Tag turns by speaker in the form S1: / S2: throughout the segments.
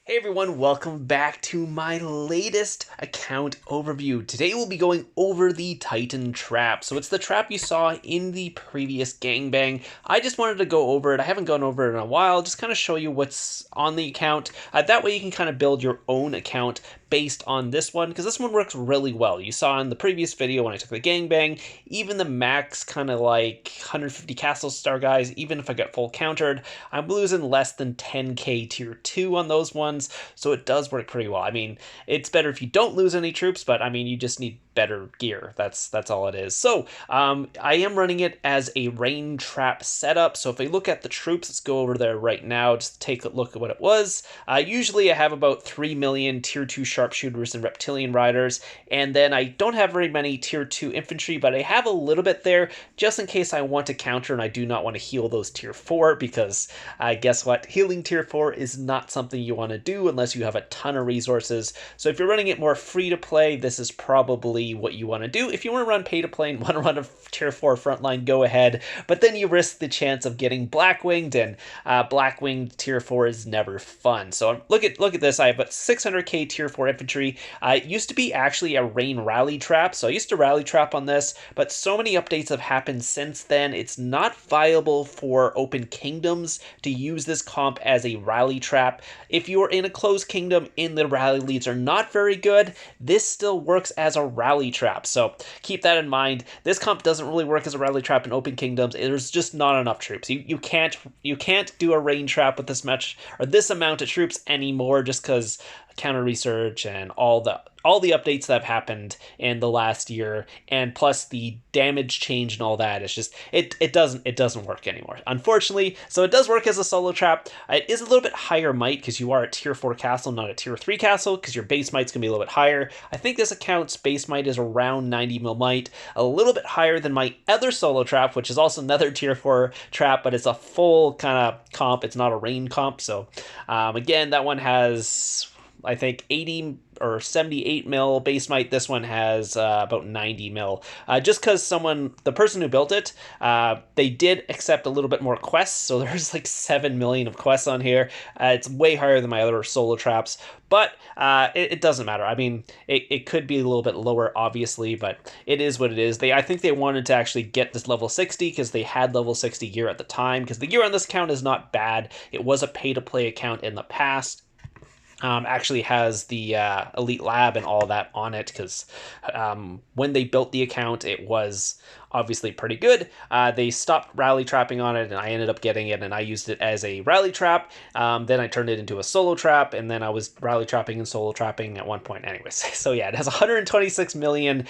S1: Hey everyone, welcome back to my latest account overview. Today we'll be going over the Titan trap. So it's the trap you saw in the previous gangbang. I just wanted to go over it. I haven't gone over it in a while, just kind of show you what's on the account. That way you can kind of build your own account based on this one, because this one works really well. You saw in the previous video when I took the gangbang, even the max kind of like 150 castle star guys, even if I get full countered, I'm losing less than 10k tier 2 on those ones, so it does work pretty well. I mean, it's better if you don't lose any troops, but I mean, you just need better gear. That's all it is. So I am running it as a rain trap setup. So if I look at the troops, let's go over there right now, just take a look at what it was. Usually I have about 3 million tier 2 sharpshooters and reptilian riders, and then I don't have very many tier 2 infantry, but I have a little bit there just in case I want to counter and I do not want to heal those tier 4, because guess what? Healing tier 4 is not something you want to do unless you have a ton of resources. So if you're running it more free to play, this is probably what you want to do. If you want to run pay to play and want to run a tier 4 frontline, go ahead, but then you risk the chance of getting black-winged, and black-winged tier 4 is never fun. So look at this. I have about 600k tier 4 infantry. It used to be actually a rain rally trap, so I used to rally trap on this, but so many updates have happened since then, it's not viable for open kingdoms to use this comp as a rally trap. If you're in a closed kingdom and the rally leads are not very good, this still works as a rally trap, so keep that in mind. This comp doesn't really work as a rally trap in open kingdoms. There's just not enough troops. You can't do a rain trap with this much or this amount of troops anymore, just because counter research and all the updates that have happened in the last year, and plus the damage change and all that. It's just it doesn't work anymore, unfortunately. So it does work as a solo trap. It is a little bit higher might because you are a tier 4 castle, not a tier 3 castle, because your base might's gonna be a little bit higher. I think this account's base might is around 90 mil might, a little bit higher than my other solo trap, which is also another tier 4 trap, but it's a full kind of comp. It's not a rain comp. So again, that one has, I think, 80 or 78 mil base might. This one has about 90 mil. Just because the person who built it, they did accept a little bit more quests, so there's like 7 million of quests on here. It's way higher than my other solo traps, but it doesn't matter. I mean, it could be a little bit lower, obviously, but it is what it is. I think they wanted to actually get this level 60 because they had level 60 gear at the time, because the gear on this account is not bad. It was a pay-to-play account in the past. Actually has the elite lab and all that on it, because when they built the account, it was obviously pretty good. They stopped rally trapping on it, and I ended up getting it, and I used it as a rally trap. Then I turned it into a solo trap, and then I was rally trapping and solo trapping at one point anyways. So yeah, it has 126 million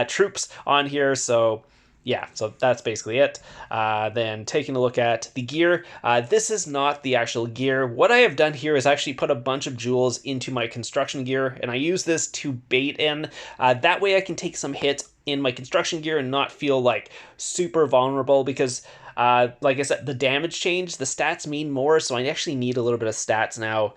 S1: troops on here, so yeah, so that's basically it. Then taking a look at the gear, this is not the actual gear. What I have done here is actually put a bunch of jewels into my construction gear, and I use this to bait in. That way I can take some hits in my construction gear and not feel like super vulnerable, because like I said, the damage changed, the stats mean more, so I actually need a little bit of stats now,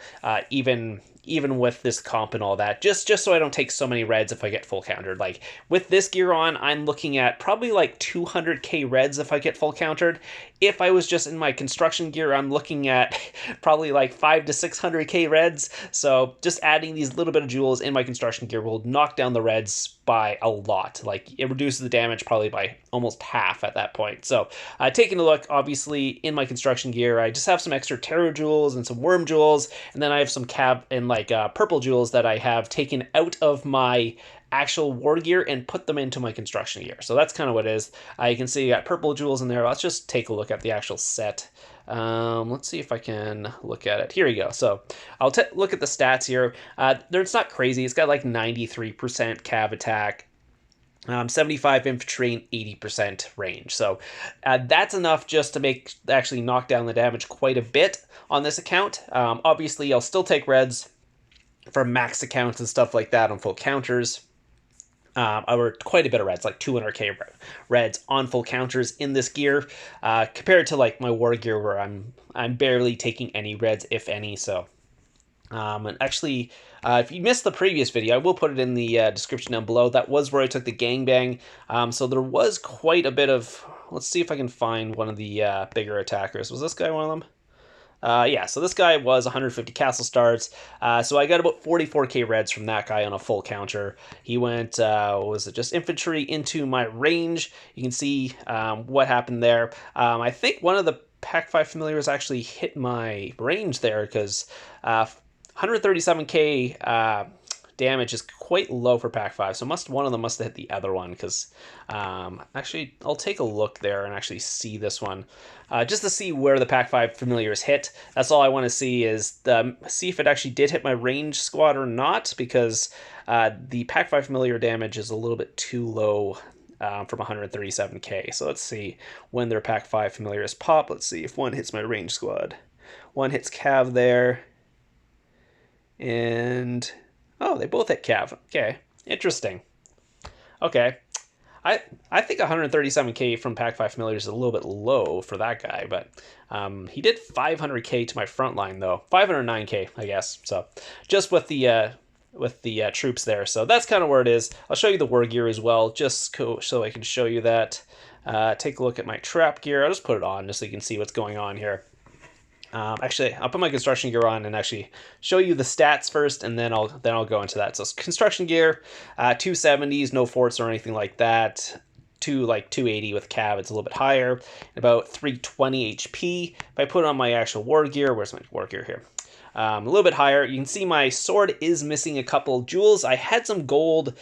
S1: even with this comp and all that, just so I don't take so many reds if I get full countered. Like with this gear on, I'm looking at probably like 200k reds if I get full countered. If I was just in my construction gear, I'm looking at probably like 5 to 600k reds. So just adding these little bit of jewels in my construction gear will knock down the reds by a lot. Like it reduces the damage probably by almost half at that point. So taking a look, obviously in my construction gear, I just have some extra terror jewels and some worm jewels, and then I have some cab and like purple jewels that I have taken out of my actual war gear and put them into my construction gear. So that's kind of what it is. You can see you got purple jewels in there. Let's just take a look at the actual set. Let's see if I can look at it. Here we go. So I'll look at the stats here. It's not crazy. It's got like 93% cav attack, 75 infantry, and 80% range. So that's enough just to actually knock down the damage quite a bit on this account. Obviously, I'll still take reds for max accounts and stuff like that on full counters. I were quite a bit of reds, like 200k reds on full counters in this gear, compared to like my war gear where I'm barely taking any reds, if any. So and actually, if you missed the previous video, I will put it in the description down below. That was where I took the gangbang. So there was quite a bit of. Let's see if I can find one of the bigger attackers. Was this guy one of them? Yeah, so this guy was 150 castle starts. So I got about 44k reds from that guy on a full counter. He went, what was it, just infantry into my range. You can see what happened there. I think one of the Pack 5 familiars actually hit my range there because 137k damage is quite low for Pack 5, so one of them must have hit the other one, because actually, I'll take a look there and actually see this one. Just to see where the Pack 5 familiars hit. That's all I want to see, is see if it actually did hit my range squad or not, because the Pack 5 familiar damage is a little bit too low from 137k. So let's see when their Pack 5 familiars pop. Let's see if one hits my range squad. One hits Cav there. And oh, they both hit Cav. Okay, interesting. Okay, I think 137k from Pack 5 familiars is a little bit low for that guy, but he did 500k to my front line though. 509k, I guess. So just with the troops there. So that's kind of where it is. I'll show you the war gear as well, just so I can show you that. Take a look at my trap gear. I'll just put it on just so you can see what's going on here. Actually, I'll put my construction gear on and actually show you the stats first, and then I'll go into that. So construction gear, 270s, no forts or anything like that. 280 with Cav, it's a little bit higher. About 320 HP. If I put on my actual war gear, where's my war gear here? A little bit higher. You can see my sword is missing a couple jewels. I had some gold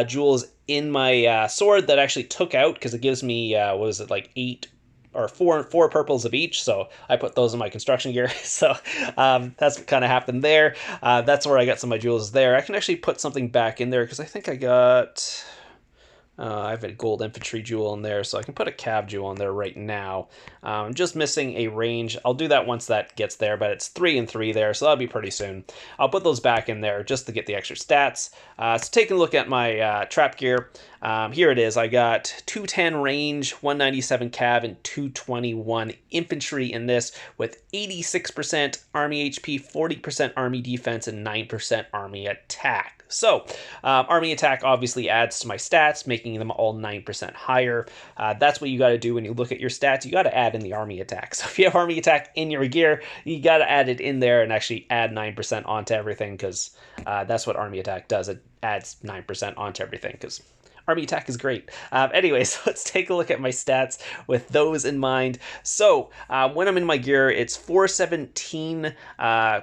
S1: jewels in my sword that I actually took out because it gives me, what was it, like 8 or four purples of each, so I put those in my construction gear. So that's what kind of happened there. That's where I got some of my jewels there. I can actually put something back in there because I think I got... I have a gold infantry jewel in there, so I can put a Cav jewel in there right now. I'm just missing a range. I'll do that once that gets there, but it's 3 and 3 there, so that'll be pretty soon. I'll put those back in there just to get the extra stats. So taking a look at my trap gear, here it is. I got 210 range, 197 Cav, and 221 infantry in this, with 86% army HP, 40% army defense, and 9% army attack. So, army attack obviously adds to my stats, making them all 9% higher. That's what you got to do when you look at your stats. You got to add in the army attack. So if you have army attack in your gear, you got to add it in there and actually add 9% onto everything, because that's what army attack does. It adds 9% onto everything, because army attack is great. Anyways, let's take a look at my stats with those in mind. So when I'm in my gear, it's 417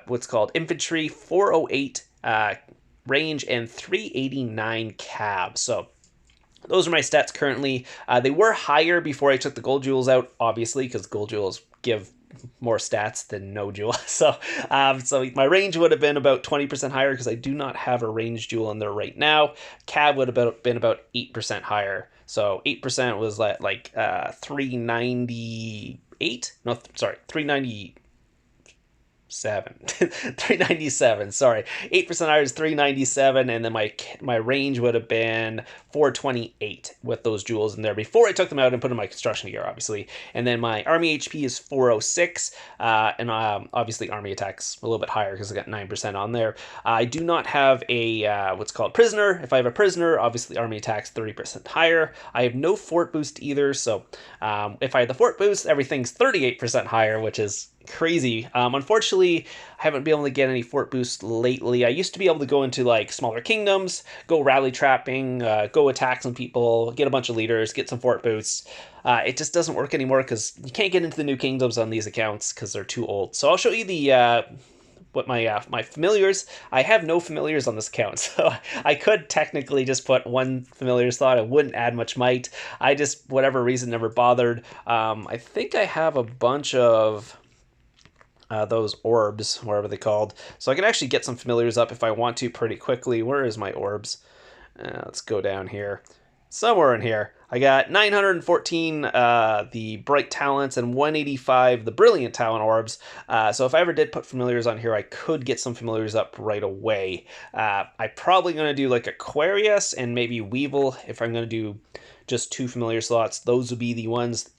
S1: what's called infantry, 408 range, and 389 Cav. So those are my stats currently. They were higher before I took the gold jewels out, obviously, because gold jewels give more stats than no jewel. So my range would have been about 20% higher because I do not have a range jewel in there right now. Cav would have been about 8% higher. So 8% was like 398? No, sorry, 390. 397, sorry. 8% higher is 397, and then my range would have been 428 with those jewels in there before I took them out and put in my construction gear, obviously. And then my army HP is 406, and obviously army attack's a little bit higher because I got 9% on there. I do not have a what's called prisoner. If I have a prisoner, obviously army attack's 30% higher. I have no fort boost either, so if I had the fort boost, everything's 38% higher, which is crazy. Unfortunately, I haven't been able to get any fort boost lately. I used to be able to go into like smaller kingdoms, go rally trapping, go attack some people, get a bunch of leaders, get some fort boosts. It just doesn't work anymore because you can't get into the new kingdoms on these accounts because they're too old. So I'll show you the what my familiars. I have no familiars on this account, so I could technically just put one familiar slot. It wouldn't add much might. I just, whatever reason, never bothered. I think I have a bunch of those orbs, whatever they're called. So I can actually get some familiars up if I want to pretty quickly. Where is my orbs? Let's go down here. Somewhere in here. I got 914 the Bright Talents and 185 the Brilliant Talent orbs. So if I ever did put familiars on here, I could get some familiars up right away. I'm probably going to do like Aquarius and maybe Weevil if I'm going to do just 2 familiar slots. Those would be the ones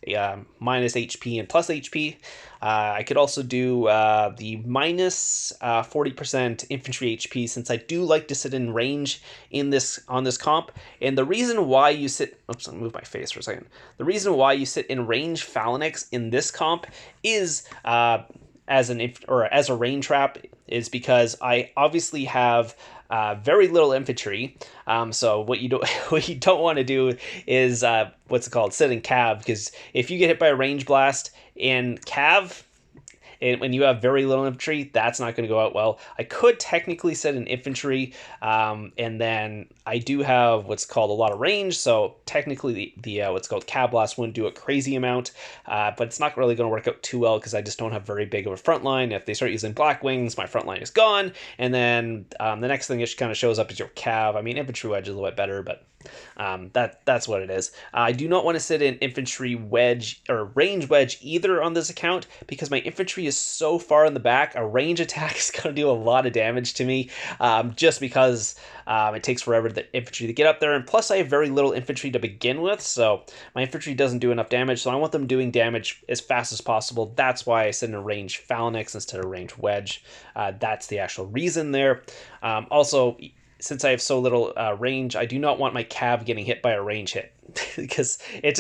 S1: minus HP and plus HP. I could also do the minus 40% infantry HP, since I do like to sit in range on this comp. And the reason why you sit... Oops, I'll move my face for a second. The reason why you sit in range phalanx in this comp is... as as a rain trap is because I obviously have very little infantry. So what you don't what you don't want to do is what's it called, sit in cav, because if you get hit by a range blast in cav, and when you have very little infantry, that's not going to go out well. I could technically set an infantry, and then I do have what's called a lot of range, so technically the what's called cab blast wouldn't do a crazy amount, but it's not really going to work out too well because I just don't have very big of a front line. If they start using black wings, my front line is gone, and then the next thing that kind of shows up is your cav. I mean, infantry wedge is a little bit better, but that's what it is. I do not want to sit in infantry wedge or range wedge either on this account because my infantry is so far in the back. A range attack is going to do a lot of damage to me, just because it takes forever for the infantry to get up there, and plus I have very little infantry to begin with, so my infantry doesn't do enough damage, so I want them doing damage as fast as possible. That's why I sit in a range phalanx instead of range wedge. That's the actual reason there. Also, since I have so little range, I do not want my cav getting hit by a range hit because it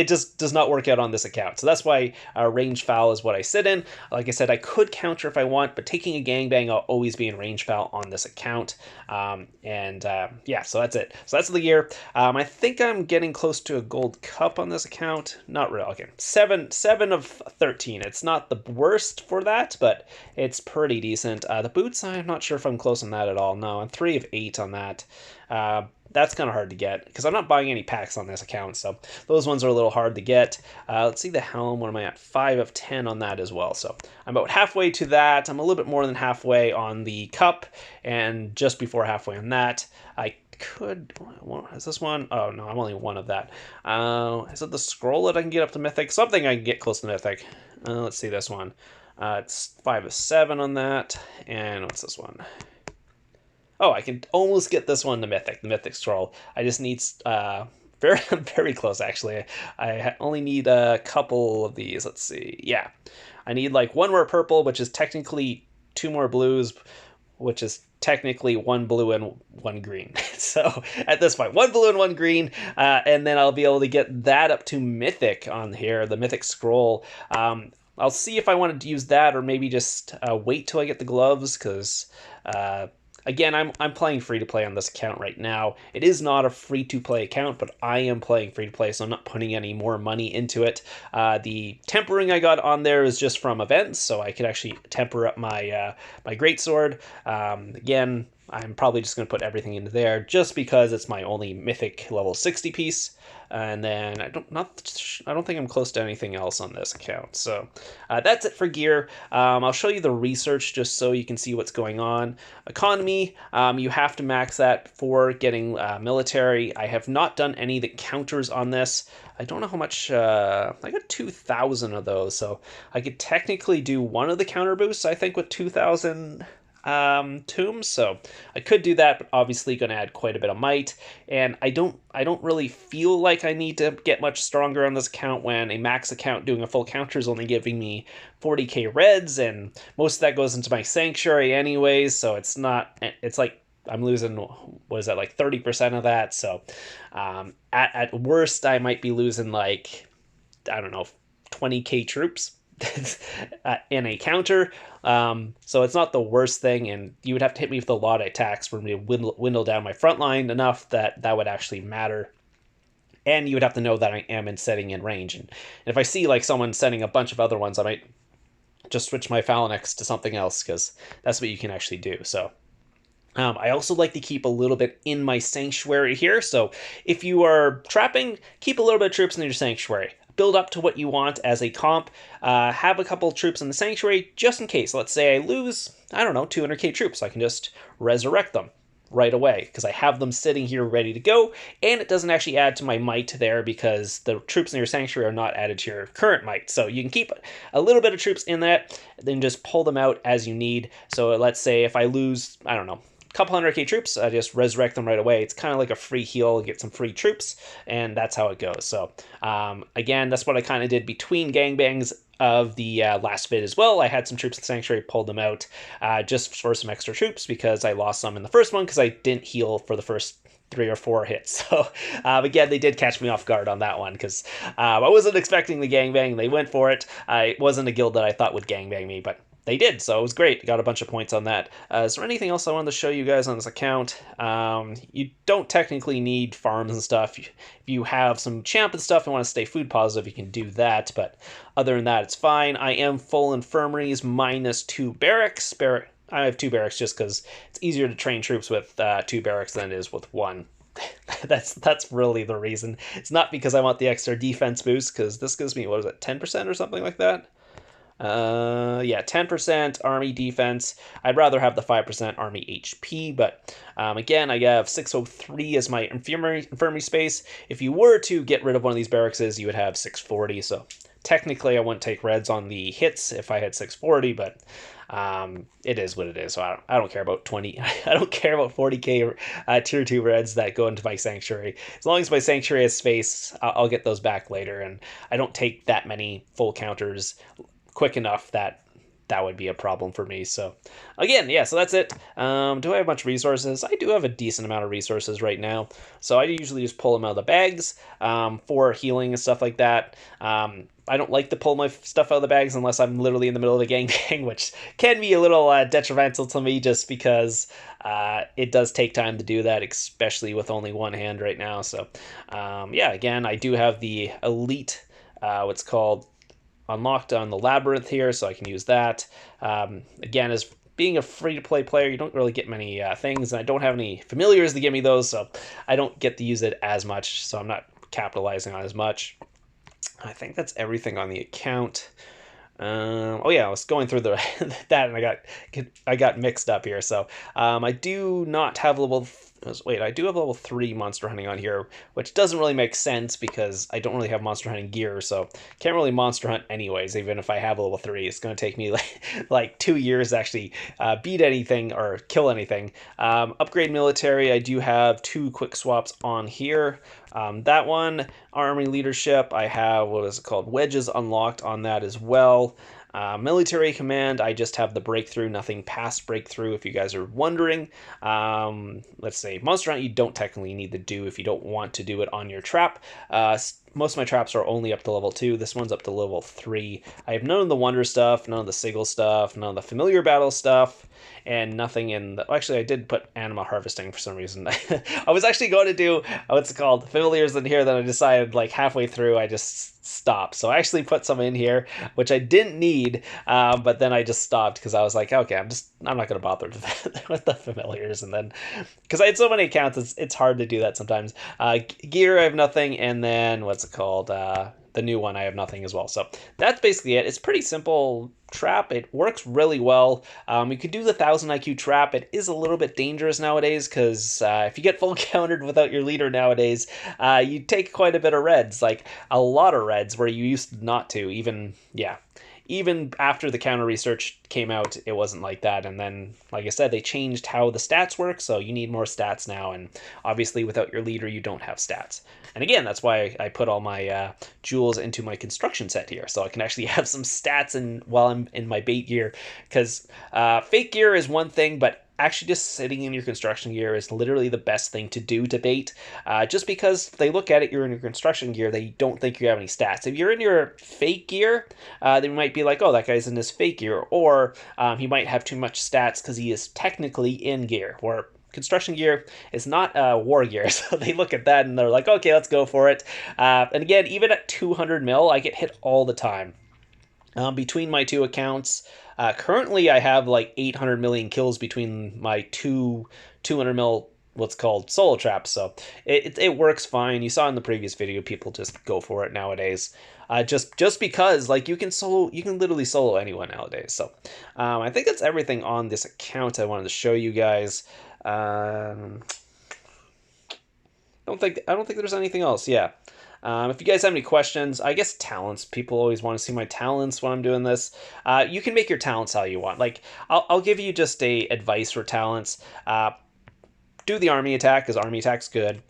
S1: just does not work out on this account. So that's why range foul is what I sit in. Like I said, I could counter if I want, but taking a gangbang, I'll always be in range foul on this account. Yeah, so that's it. So that's the gear. I think I'm getting close to a gold cup on this account. Not really. Okay, 7 of 13. It's not the worst for that, but it's pretty decent. The boots, I'm not sure if I'm close on that at all. No, I'm 3 of 8 on that. That's kind of hard to get because I'm not buying any packs on this account, so those ones are a little hard to get. Let's see the helm. What am I at? 5 of 10 on that as well, so I'm about halfway to that. I'm a little bit more than halfway on the cup and just before halfway on that. I could... Is this one? Oh, no, I'm only 1 of that. Is it the scroll that I can get up to mythic? Something I can get close to mythic. Let's see this one. It's 5 of 7 on that, and what's this one? Oh, I can almost get this one to mythic, the mythic scroll. I just need very very close actually. I only need a couple of these. Let's see. Yeah, I need like 1 more purple, which is technically 2 more blues, which is technically 1 blue and 1 green. So at this point, 1 blue and 1 green, and then I'll be able to get that up to mythic on here, the mythic scroll. I'll see if I wanted to use that or maybe just wait till I get the gloves, because again, I'm playing free-to-play on this account right now. It is not a free-to-play account, but I am playing free-to-play, so I'm not putting any more money into it. The tempering I got on there is just from events, so I could actually temper up my my greatsword. Again, I'm probably just going to put everything into there just because it's my only mythic level 60 piece. And then I don't think I'm close to anything else on this account. So that's it for gear. I'll show you the research just so you can see what's going on. Economy, you have to max that for getting military. I have not done any that counters on this. I don't know how much, I got 2,000 of those, so I could technically do one of the counter boosts, I think, with 2,000 tombs, so I could do that, but obviously going to add quite a bit of might, and I don't really feel like I need to get much stronger on this account when a max account doing a full counter is only giving me 40k reds, and most of that goes into my sanctuary anyways, so it's like I'm losing, what is that, like 30% of that, so at worst I might be losing like, I don't know, 20k troops in a counter. So it's not the worst thing, and you would have to hit me with a lot of attacks for me to dwindle down my front line enough that would actually matter. And you would have to know that I am setting in range. And if I see like someone sending a bunch of other ones, I might just switch my phalanx to something else, because that's what you can actually do. So I also like to keep a little bit in my sanctuary here. So if you are trapping, keep a little bit of troops in your sanctuary. Build up to what you want as a comp. Have a couple troops in the sanctuary just in case. Let's say I lose, I don't know, 200k troops. I can just resurrect them right away because I have them sitting here ready to go, and it doesn't actually add to my might there because the troops in your sanctuary are not added to your current might. So you can keep a little bit of troops in that, then just pull them out as you need. So let's say if I lose, I don't know, couple 100k troops, I just resurrect them right away. It's kind of like a free heal, get some free troops, and that's how it goes. So again, that's what I kind of did between gangbangs of the last vid as well. I had some troops in the Sanctuary, pulled them out just for some extra troops because I lost some in the first one because I didn't heal for the first 3 or 4 hits. So again, they did catch me off guard on that one because I wasn't expecting the gangbang. They went for it. It wasn't a guild that I thought would gangbang me, but they did, so it was great. Got a bunch of points on that. Is there anything else I wanted to show you guys on this account? You don't technically need farms and stuff. If you have some champ and stuff and want to stay food positive, you can do that, but other than that, it's fine. I am full infirmaries minus 2 barracks. I have 2 barracks just because it's easier to train troops with 2 barracks than it is with 1. That's really the reason. It's not because I want the extra defense boost, because this gives me, what is it, 10% or something like that? Yeah, 10% army defense. I'd rather have the 5% army HP, but again, I have 603 as my infirmary space. If you were to get rid of one of these barracks, you would have 640, so technically I wouldn't take reds on the hits if I had 640, but it is what it is, so I don't care about 20. I don't care about 40k tier 2 reds that go into my Sanctuary. As long as my Sanctuary has space, I'll get those back later, and I don't take that many full counters quick enough that would be a problem for me. So again, yeah, so that's it. Do I have much resources? I do have a decent amount of resources right now, so I usually just pull them out of the bags for healing and stuff like that. I don't like to pull my stuff out of the bags unless I'm literally in the middle of the gangbang, which can be a little detrimental to me just because it does take time to do that, especially with only one hand right now. So yeah, again, I do have the elite, what's called unlocked on the labyrinth here, so I can use that. Again, as being a free-to-play player, you don't really get many things, and I don't have any familiars to give me those, so I don't get to use it as much, so I'm not capitalizing on as much. I think that's everything on the account. Oh yeah, I was going through that, and I got mixed up here. So I do not have level. Wait, I do have level 3 monster hunting on here, which doesn't really make sense because I don't really have monster hunting gear, so can't really monster hunt anyways. Even if I have level 3, it's going to take me like 2 years to actually beat anything or kill anything. Upgrade military, I do have 2 quick swaps on here. That one, army leadership, I have, what is it called, wedges unlocked on that as well. Military command, I just have the breakthrough, nothing past breakthrough, if you guys are wondering. Let's say monster hunt, you don't technically need to do if you don't want to do it on your trap. Most of my traps are only up to level 2. This one's up to level 3. I have none of the wonder stuff, none of the sigil stuff, none of the familiar battle stuff, and nothing in the... Actually, I did put anima harvesting for some reason. I was actually going to do, what's it called, familiars in here, then I decided like halfway through I just stopped. So I actually put some in here, which I didn't need, but then I just stopped because I was like, okay, I'm not going to bother with the familiars. And then, because I had so many accounts, it's hard to do that sometimes. Gear, I have nothing, and then, what's it called, the new one, I have nothing as well. So that's basically it. It's pretty simple trap. It works really well. You could do the 1000 IQ trap. It is a little bit dangerous nowadays because if you get full countered without your leader nowadays, you take quite a bit of reds, like a lot of reds where you used not to. Even after the counter research came out, it wasn't like that. And then, like I said, they changed how the stats work, so you need more stats now. And obviously, without your leader, you don't have stats. And again, that's why I put all my jewels into my construction set here, so I can actually have some stats while I'm in my bait gear. Because fake gear is one thing, but actually just sitting in your construction gear is literally the best thing to do to bait. Just because they look at it, you're in your construction gear, they don't think you have any stats. If you're in your fake gear, they might be like, oh, that guy's in his fake gear, or he might have too much stats because he is technically in gear, or construction gear is not war gear, so they look at that and they're like, okay, let's go for it. And again, even at 200 mil, I get hit all the time. Between my 2 accounts, currently I have like 800 million kills between my 200 mil, what's called solo traps, so it works fine. You saw in the previous video, people just go for it nowadays. Just because like you can literally solo anyone nowadays. So I think that's everything on this account I wanted to show you guys. I don't think there's anything else. Yeah. If you guys have any questions, I guess talents. People always want to see my talents when I'm doing this. You can make your talents how you want. Like, I'll give you just a advice for talents. Do the army attack, because army attack's good.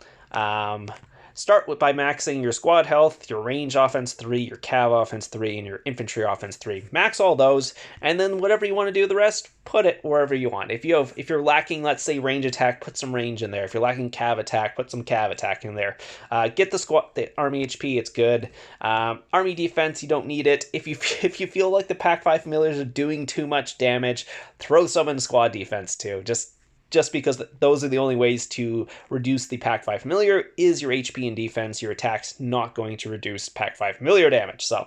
S1: start by maxing your squad health, your range offense 3, your cav offense 3, and your infantry offense 3. Max all those, and then whatever you want to do with the rest, put it wherever you want. If you're lacking, let's say, range attack, put some range in there. If you're lacking cav attack, put some cav attack in there. Get the army HP, it's good. Army defense, you don't need it. If you feel like the Pack 5 familiars are doing too much damage, throw some in squad defense too. Just because those are the only ways to reduce the Pack 5 familiar is your HP and defense. Your attack's not going to reduce Pack 5 familiar damage. So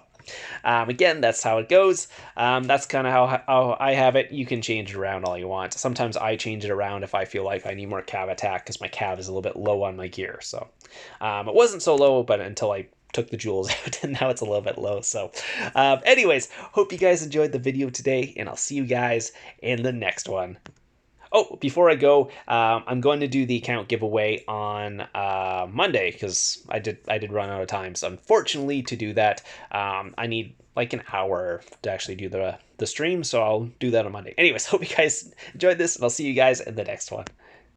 S1: again, that's how it goes. That's kind of how I have it. You can change it around all you want. Sometimes I change it around if I feel like I need more cav attack because my cav is a little bit low on my gear. So it wasn't so low, but until I took the jewels out, and now it's a little bit low. So anyways, hope you guys enjoyed the video today, and I'll see you guys in the next one. Oh, before I go, I'm going to do the account giveaway on Monday because I did run out of time. So unfortunately, to do that, I need like an hour to actually do the stream. So I'll do that on Monday. Anyways, hope you guys enjoyed this, and I'll see you guys in the next one.